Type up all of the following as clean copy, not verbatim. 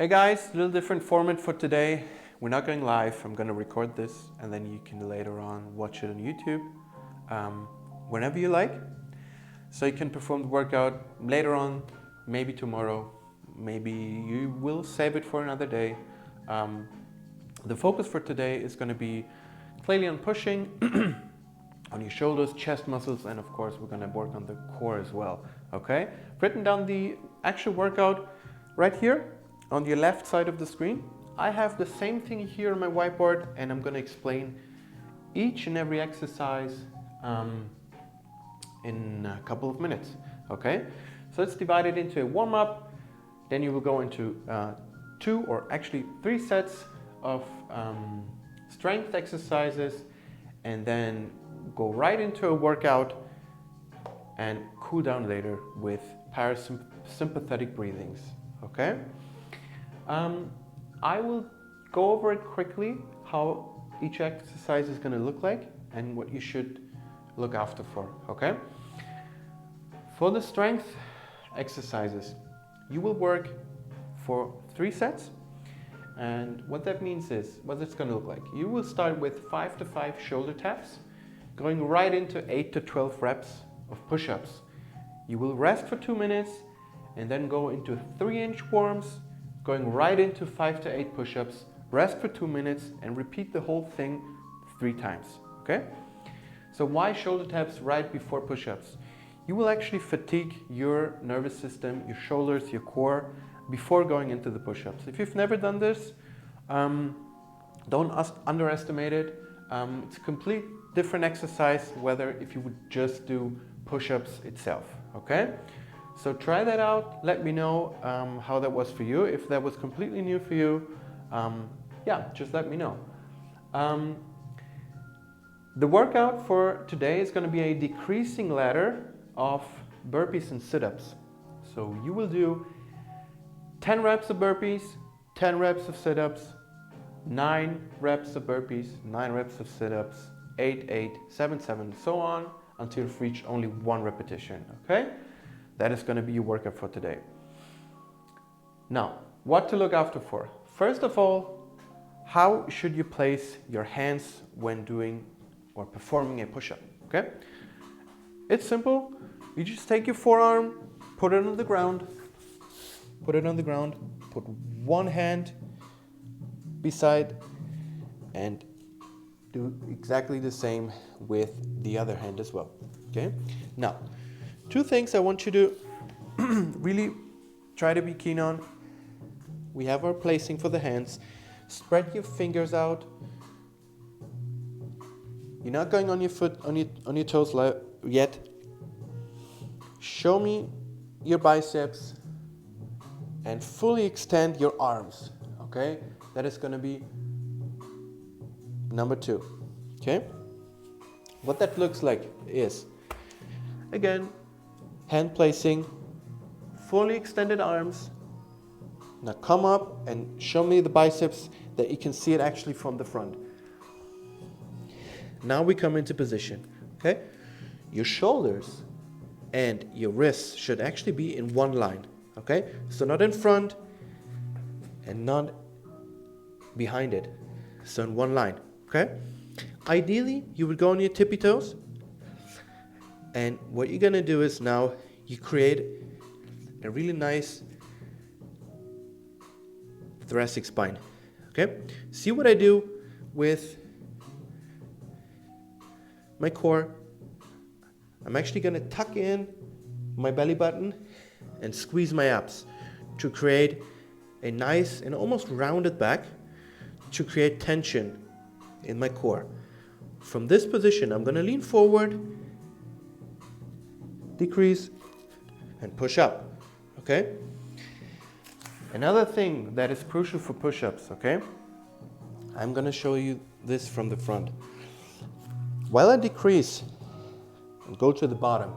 Hey guys, a little different format for today. We're not going live. I'm going to record this and then you can later on watch it on YouTube whenever you like. So you can perform the workout later on, maybe tomorrow, maybe you will save it for another day. The focus for today is going to be clearly on pushing on your shoulders, chest muscles, and of course we're going to work on the core as well. Okay? I've written down the actual workout right here on the left side of the screen. I have the same thing here on my whiteboard and I'm going to explain each and every exercise in a couple of minutes. Okay? So let's divide it into a warm-up, then you will go into 2 or actually 3 sets of strength exercises and then go right into a workout and cool down later with parasympathetic breathings. Okay? I will go over it quickly, how each exercise is going to look like and what you should look after for, okay? For the strength exercises, you will work for 3 sets, and what that means is, what it's going to look like. You will start with 5 to 5 shoulder taps, going right into 8 to 12 reps of push-ups. You will rest for 2 minutes and then go into 3-inch warms, going right into 5 to 8 push-ups, rest for 2 minutes and repeat the whole thing 3 times, okay? So why shoulder taps right before push-ups? You will actually fatigue your nervous system, your shoulders, your core before going into the push-ups. If you've never done this, don't underestimate it. It's a complete different exercise whether if you would just do push-ups itself, okay? So try that out, let me know how that was for you. If that was completely new for you, yeah, just let me know. The workout for today is going to be a decreasing ladder of burpees and sit-ups. So you will do 10 reps of burpees, 10 reps of sit-ups, 9 reps of burpees, 9 reps of sit-ups, 8, 8, 7, 7, so on until you've reached only 1 repetition, okay? That is going to be your workout for today. Now, what to look after for? First of all, how should you place your hands when doing or performing a push-up, okay? It's simple. You just take your forearm, put it on the ground, put one hand beside and do exactly the same with the other hand as well, okay? Now, 2 things I want you to really try to be keen on. We have our placing for the hands. Spread your fingers out. You're not going on your foot, on your toes yet. Show me your biceps and fully extend your arms, okay? That is going to be number 2, okay? What that looks like is, again, hand placing, fully extended arms. Now come up and show me the biceps that you can see it actually from the front. Now we come into position, okay? Your shoulders and your wrists should actually be in one line, okay? So not in front and not behind it. So in one line, okay? Ideally, you would go on your tippy toes. And what you're gonna do is now you create a really nice thoracic spine, okay? See what I do with my core? I'm actually gonna tuck in my belly button and squeeze my abs to create a nice and almost rounded back to create tension in my core. From this position, I'm gonna lean forward, decrease, and push up, okay? Another thing that is crucial for push-ups, okay? I'm gonna show you this from the front. While I decrease and go to the bottom,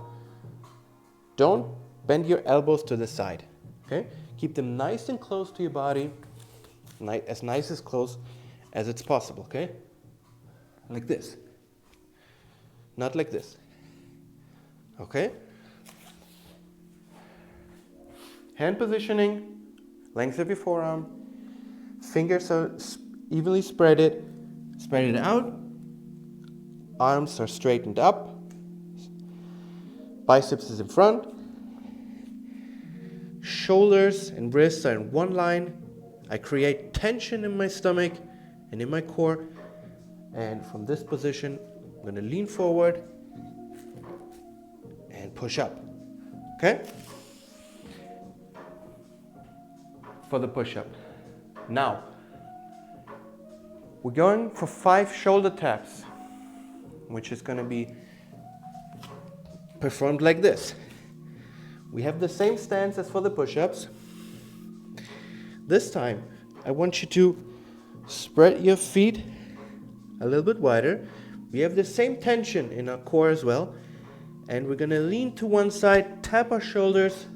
don't bend your elbows to the side, okay? Keep them nice and close to your body, as close as it's possible, okay? Like this. Not like this, okay? Hand positioning, length of your forearm, fingers are evenly spread it out, arms are straightened up, biceps is in front, shoulders and wrists are in one line. I create tension in my stomach and in my core, and from this position I'm going to lean forward and push up. Okay? For the push-up. Now, we're going for 5 shoulder taps, which is going to be performed like this. We have the same stance as for the push-ups. This time, I want you to spread your feet a little bit wider. We have the same tension in our core as well. And we're going to lean to one side, tap our shoulders,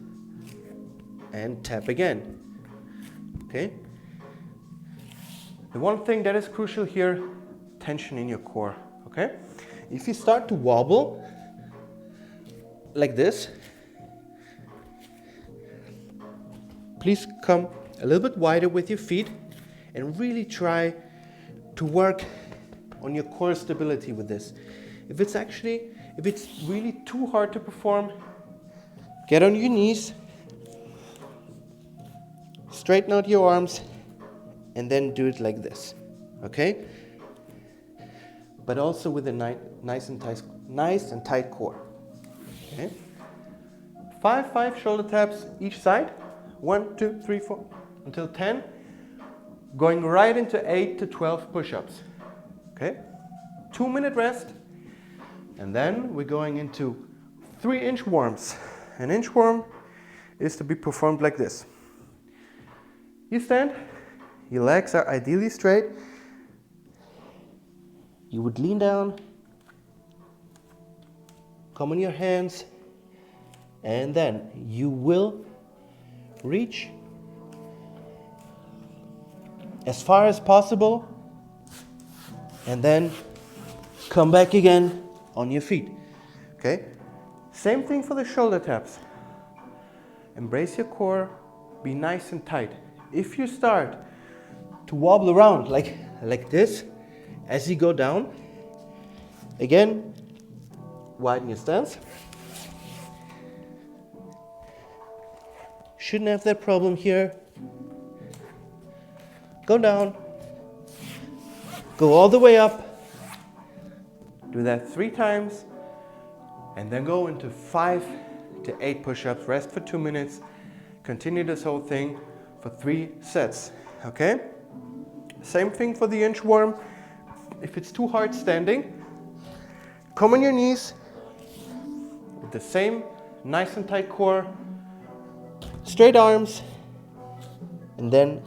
and tap again. Okay? The one thing that is crucial here, tension in your core. Okay? If you start to wobble like this, please come a little bit wider with your feet and really try to work on your core stability with this. If it's really too hard to perform, get on your knees, straighten out your arms, and then do it like this. Okay? But also with a nice and tight core. Okay? 5 shoulder taps each side. 1, 2, 3, 4, until 10. Going right into 8 to 12 push-ups. Okay? 2-minute rest. And then we're going into 3 inchworms. An inchworm is to be performed like this. You stand, your legs are ideally straight. You would lean down, come on your hands, and then you will reach as far as possible, and then come back again on your feet. Okay? Same thing for the shoulder taps. Embrace your core, be nice and tight. If you start to wobble around like this as you go down, again, widen your stance. Shouldn't have that problem here. Go down, go all the way up, do that 3 times, and then go into 5 to 8 push-ups, rest for 2 minutes, continue this whole thing for 3 sets, okay? Same thing for the inchworm. If it's too hard standing, come on your knees with the same nice and tight core, straight arms, and then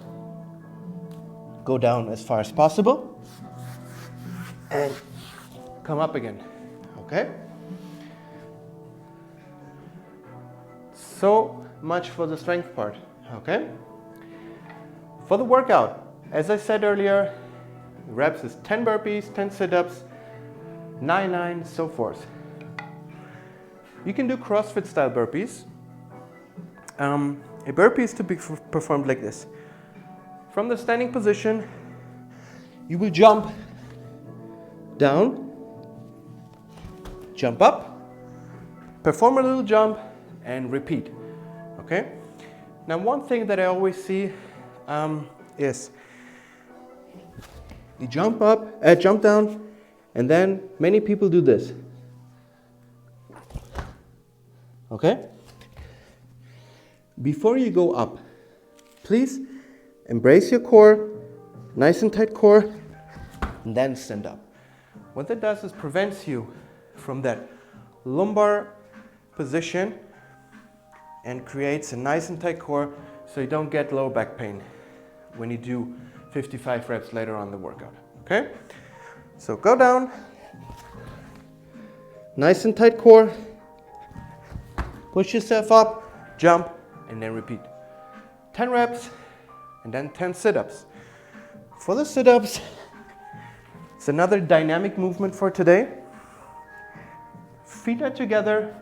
go down as far as possible and come up again, okay? So much for the strength part, okay? For the workout, as I said earlier, reps is 10 burpees, 10 sit-ups, 9, so forth. You can do CrossFit style burpees. A burpee is to be performed like this. From the standing position, you will jump down, jump up, perform a little jump, and repeat. Okay? Now, one thing that I always see is you jump down, and then many people do this. Okay? Before you go up, please embrace your core, nice and tight core, and then stand up. What that does is prevents you from that lumbar position and creates a nice and tight core so you don't get low back pain when you do 55 reps later on in the workout. Okay? So go down, nice and tight core, push yourself up, jump, and then repeat. 10 reps, and then 10 sit-ups. For the sit-ups, it's another dynamic movement for today. Feet are together.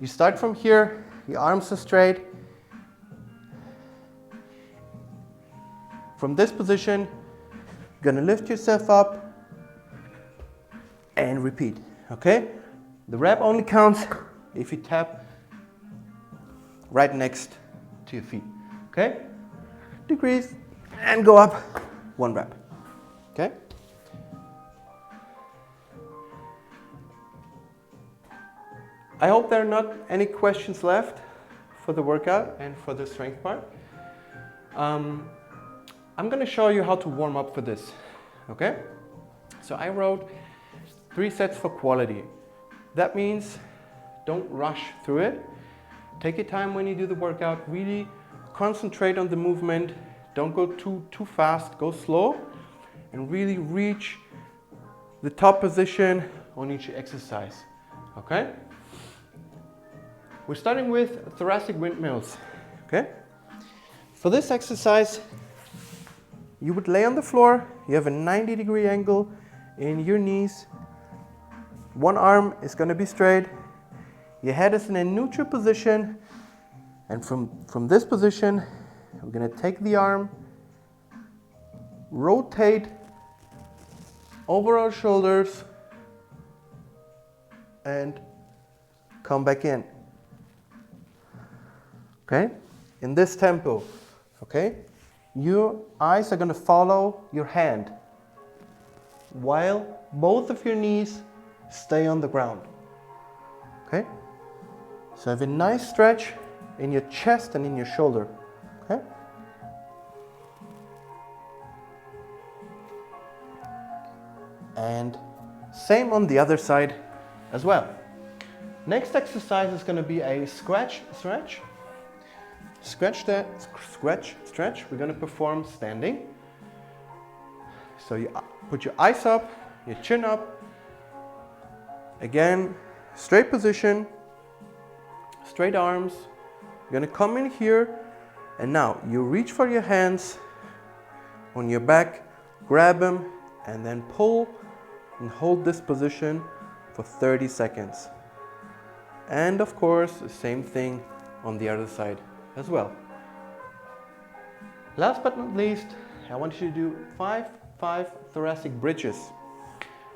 You start from here, your arms are straight. From this position, you're gonna lift yourself up and repeat, okay? The rep only counts if you tap right next to your feet, okay? Decrease and go up, 1 rep, okay? I hope there are not any questions left for the workout and for the strength part. I'm going to show you how to warm up for this, okay? So I wrote 3 sets for quality. That means don't rush through it. Take your time when you do the workout. Really concentrate on the movement. Don't go too fast, go slow, and really reach the top position on each exercise, okay? We're starting with thoracic windmills, okay? For this exercise, you would lay on the floor. You have a 90-degree angle in your knees. One arm is going to be straight. Your head is in a neutral position. And from this position, we're going to take the arm, rotate over our shoulders, and come back in. Okay? In this tempo, okay? Your eyes are going to follow your hand while both of your knees stay on the ground. Okay? So have a nice stretch in your chest and in your shoulder. Okay? And same on the other side as well. Next exercise is going to be a stretch. Stretch. We're going to perform standing. So you put your eyes up, your chin up. Again, straight position, straight arms. You're going to come in here, and now you reach for your hands on your back, grab them, and then pull and hold this position for 30 seconds. And of course, the same thing on the other side as well. Last but not least, I want you to do 5 thoracic bridges.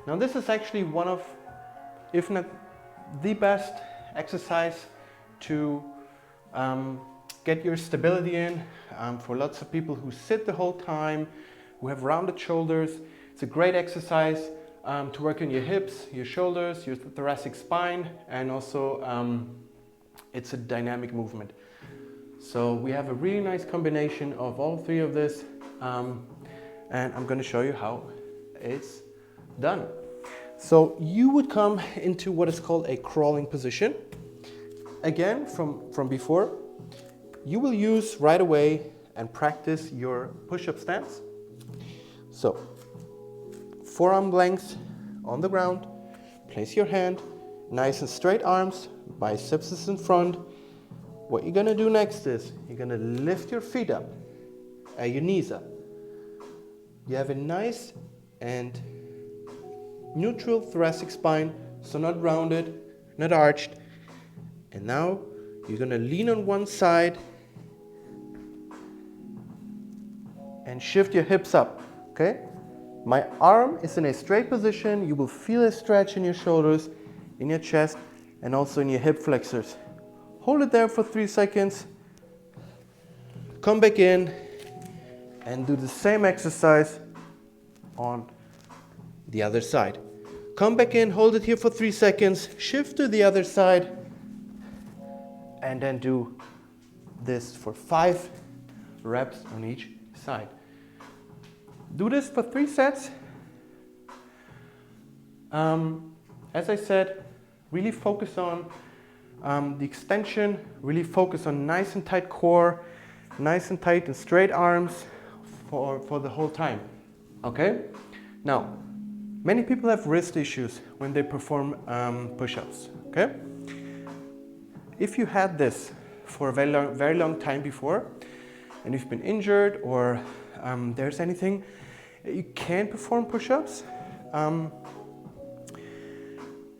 Now this is actually one of, if not the best exercise to get your stability in. For lots of people who sit the whole time, who have rounded shoulders, it's a great exercise to work on your hips, your shoulders, your thoracic spine, and also it's a dynamic movement. So we have a really nice combination of all 3 of this, and I'm going to show you how it's done. So you would come into what is called a crawling position. Again, from before, you will use right away and practice your push-up stance. So, forearm length on the ground, place your hand, nice and straight arms, biceps is in front. What you're gonna do next is, you're gonna lift your feet up, your knees up. You have a nice and neutral thoracic spine, so not rounded, not arched. And now you're gonna lean on one side and shift your hips up, okay? My arm is in a straight position. You will feel a stretch in your shoulders, in your chest, and also in your hip flexors. Hold it there for 3 seconds. Come back in and do the same exercise on the other side. Come back in, hold it here for 3 seconds, shift to the other side, and then do this for 5 reps on each side. Do this for 3 sets. As I said, really focus on the extension, really focus on nice and tight core, nice and tight and straight arms for the whole time, okay? Now, many people have wrist issues when they perform push-ups, okay? If you had this for a very long time before, and you've been injured or there's anything, you can't perform push-ups,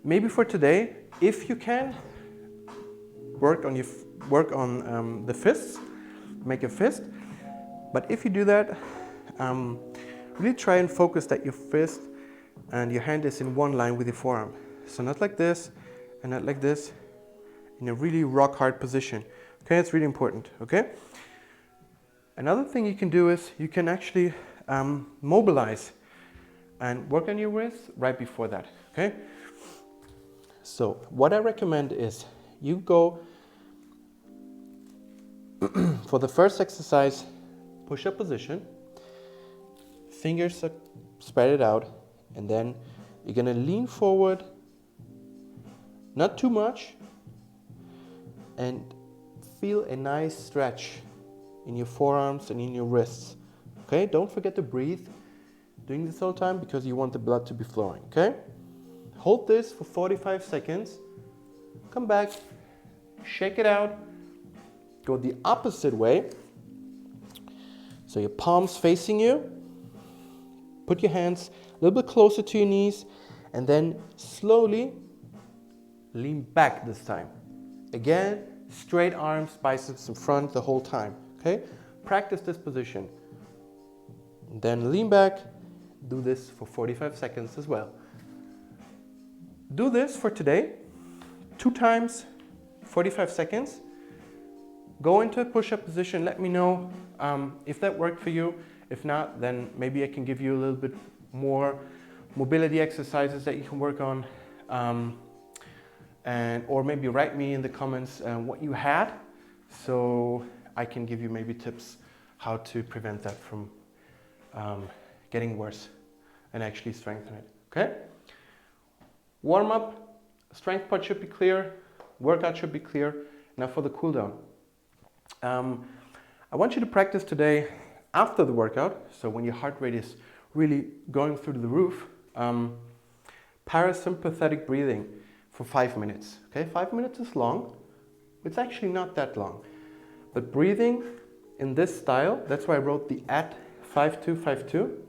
maybe for today, if you can, work on work on the fists, make a fist. But if you do that, really try and focus that your fist and your hand is in one line with your forearm. So not like this and not like this, in a really rock hard position. Okay, it's really important, okay? Another thing you can do is you can actually mobilize and work on your wrists right before that, okay? So what I recommend is you go for the first exercise, push-up position, fingers are spread it out, and then you're gonna lean forward, not too much, and feel a nice stretch in your forearms and in your wrists. Okay, don't forget to breathe doing this all the time because you want the blood to be flowing. Okay, hold this for 45 seconds, come back, shake it out, go the opposite way. So your palms facing you, put your hands a little bit closer to your knees, and then slowly lean back this time. Again, straight arms, biceps in front the whole time, okay? Practice this position. Then lean back, do this for 45 seconds as well. Do this for today, 2 times, 45 seconds. Go into a push-up position, let me know if that worked for you. If not, then maybe I can give you a little bit more mobility exercises that you can work on. Or maybe write me in the comments what you had, so I can give you maybe tips how to prevent that from getting worse and actually strengthen it, okay? Warm up, strength part should be clear, workout should be clear. Now for the cool down. I want you to practice today after the workout, so when your heart rate is really going through the roof, parasympathetic breathing for 5 minutes, okay? 5 minutes is long. It's actually not that long. But breathing in this style, that's why I wrote the at 5252,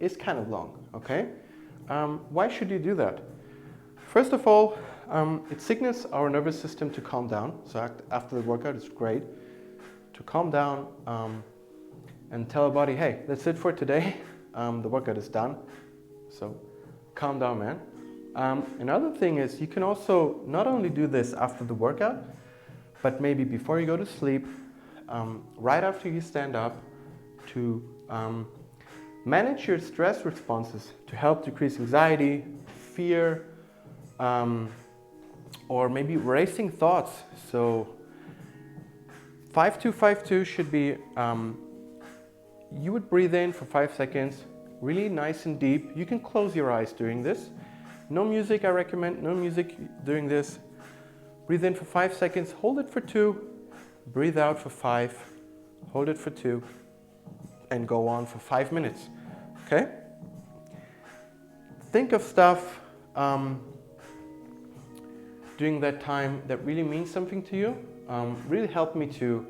is kind of long, okay? Why should you do that? First of all, it signals our nervous system to calm down. So after the workout, it's great to calm down and tell our body, hey, that's it for today. The workout is done. So calm down, man. Another thing is you can also not only do this after the workout, but maybe before you go to sleep, right after you stand up, to manage your stress responses to help decrease anxiety, fear, or maybe racing thoughts. So 5252 should be, you would breathe in for 5 seconds, really nice and deep. You can close your eyes during this. No music, I recommend, no music during this. Breathe in for 5 seconds, hold it for 2, breathe out for 5, hold it for 2, and go on for 5 minutes, okay? Think of stuff during that time that really means something to you. Really helped me to,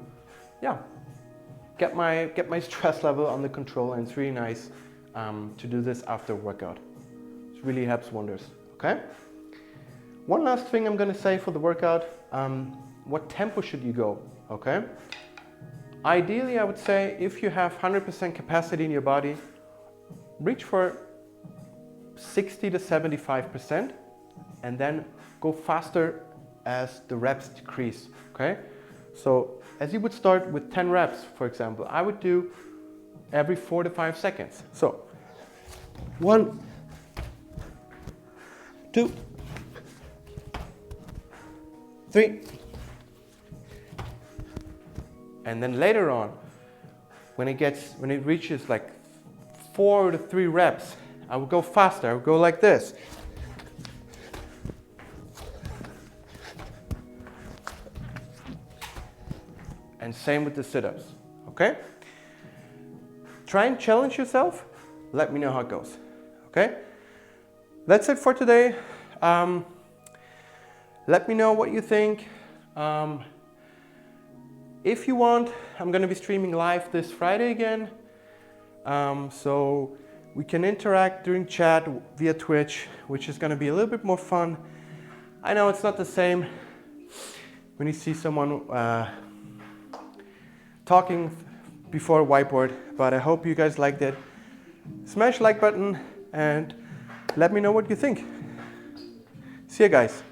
get my stress level under control, and it's really nice to do this after workout. It really helps wonders, okay? One last thing I'm gonna say for the workout, what tempo should you go, okay? Ideally, I would say if you have 100% capacity in your body, reach for 60 to 75%, and then go faster as the reps decrease, okay? So as you would start with 10 reps, for example, I would do every 4 to 5 seconds. So 1, 2, 3, and then later on, when it reaches like 4 to 3 reps, I would go faster. I would go like this. And same with the sit-ups, okay? Try and challenge yourself. Let me know how it goes, okay? That's it for today. Let me know what you think. If you want, I'm gonna be streaming live this Friday again. So we can interact during chat via Twitch, which is gonna be a little bit more fun. I know it's not the same, when you see someone talking before a whiteboard, but I hope you guys liked it. Smash like button and let me know what you think. See you guys.